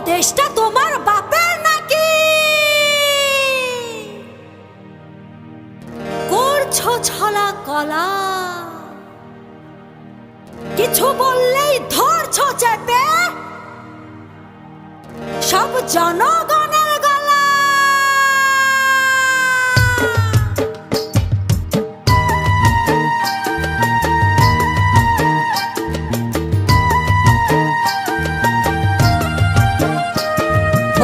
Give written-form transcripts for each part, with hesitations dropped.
দেশটা তোমার বাপের নাকি? করছো ছলা কলা, কিছু বললেই ধরছো চেপে সব জনগণের গলা।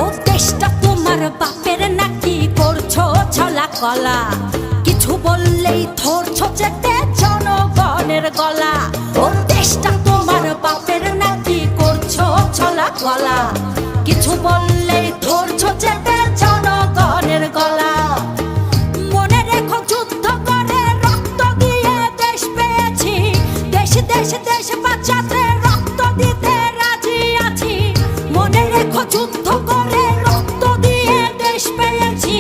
ও দেশটা তোমার বাপের নাকি? করছো ছলা কলা, কিছু বললেই ধরছো চেপে জনগণের গলা। ও দেশটা তোমার বাপের নাকি? করছো ছলা কলা, কিছু বললেই ধরছো চেপে জনগণের গলা। মনে রেখো যুদ্ধ করে রক্ত দিয়ে দেশ পেয়েছি, দেশ দেশ দেশ বাঁচাতে রক্ত দিতে রাজি আছি। মনে রেখো যুদ্ধ করে রক্ত দিয়ে দেশ পেয়েছি,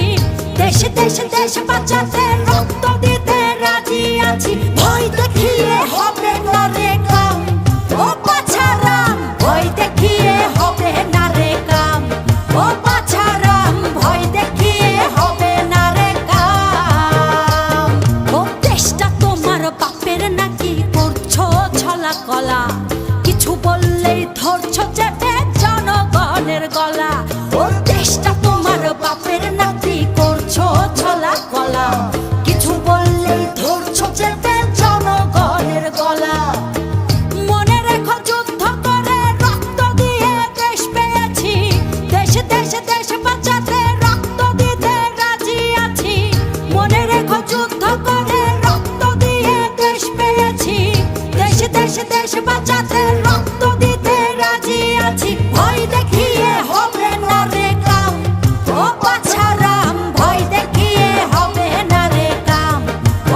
দেশ দেশ দেশ বাঁচাতে রক্ত দিতে রাজি আছি। ভয় দেখিয়ে হবে না রে কাম, ও পাছারাম ভয় দেখিয়ে হবে না রে কাম, ও পাছারাম ভয় দেখিয়ে হবে না রে কাম। ও দেশটা তোমার বাপের নাকি? করছো ছলা কলা, কিছু বললেই ধরছো চেপে জনগণের গলা। ও দেশটা তোমার বাপের নাকি? করছো ছলা কলা, কিছু বললেই ধরছো চেপে জনগণের গলা। মনে রেখো যুদ্ধ করে রক্ত দিয়ে দেশ পেয়েছি, দেশ দেশ দেশ বাঁচাতে রক্ত দিতে রাজি আছি। মনে রেখো যুদ্ধ করে রক্ত দিয়ে দেশ পেয়েছি, দেশ দেশ দেশ বাঁচাতে রক্ত দিতে রাজি আছি। ভয় দেখিয়ে হবে না রে কাম, ও পাছারাম ভয় দেখিয়ে হবে না রে কাম,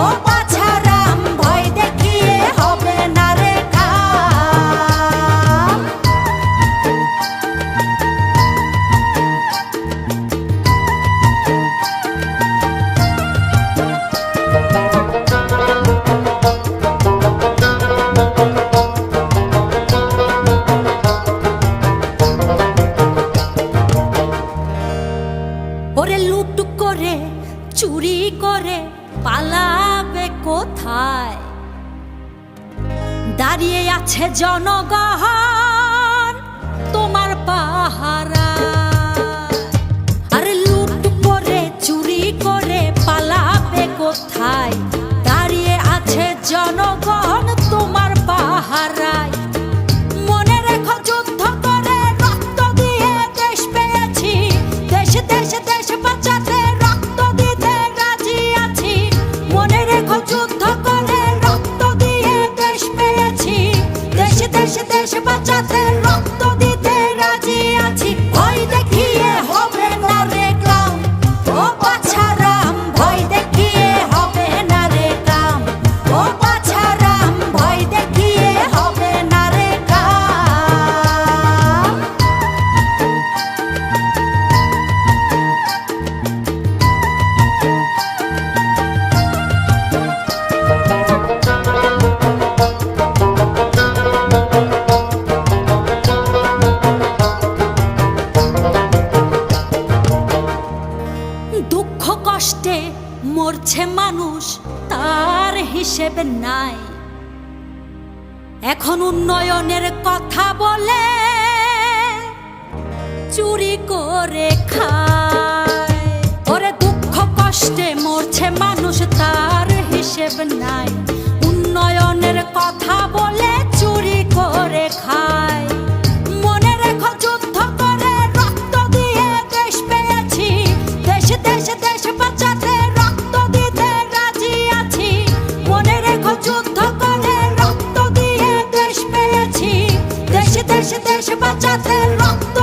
ও পাছারাম ভয় দেখিয়ে হবে না রে কাম। ওরে লুট করে চুরি করে পালাবে কোথায়? দাঁড়িয়ে আছে জনগণ তোমার পাহারা। আরে লুট করে চুরি করে পালাবে কোথায়? দাঁড়িয়ে আছে জনগণ তোমার পাহারায়। মনে রেখো যুদ্ধ করে রক্ত দিয়ে দেশ পেয়েছি, দেশ দেশ দেশ বাঁচাতে রক্ত দিতে রাজি আছি। মনে রেখো যুদ্ধ করে রক্ত দিয়ে দেশ পেয়েছি, দেশ দেশ দেশ বাঁচাতে রক্ত দিতে রাজি আছি। ভয় দেখিয়ে হবে না রে কাম, ও পাছারাম ভয় দেখিয়ে হবে না রে কাম, ও পাছারাম ভয় দেখিয়ে হবে না রে কাম। দুঃখ কষ্টে মরছে মানুষ, তার হিসেব নাই। এখন উন্নয়নের কথা বলে চুরি করে খায়। ওরে দুঃখ কষ্টে মরছে মানুষ, তার হিসেব নাই। উন্নয়নের কথা বলে চুরি করে খায়। মনে রেখো যুদ্ধ করে রক্ত দিয়ে দেশ পেয়েছি, দেশ দেশ দেশ বাঁচাতে রক্ত দিতে রাজি আছি। মনে রেখো যুদ্ধ করে রক্ত দিয়ে দেশ পেয়েছি, দেশ দেশ দেশ বাঁচাতে রক্ত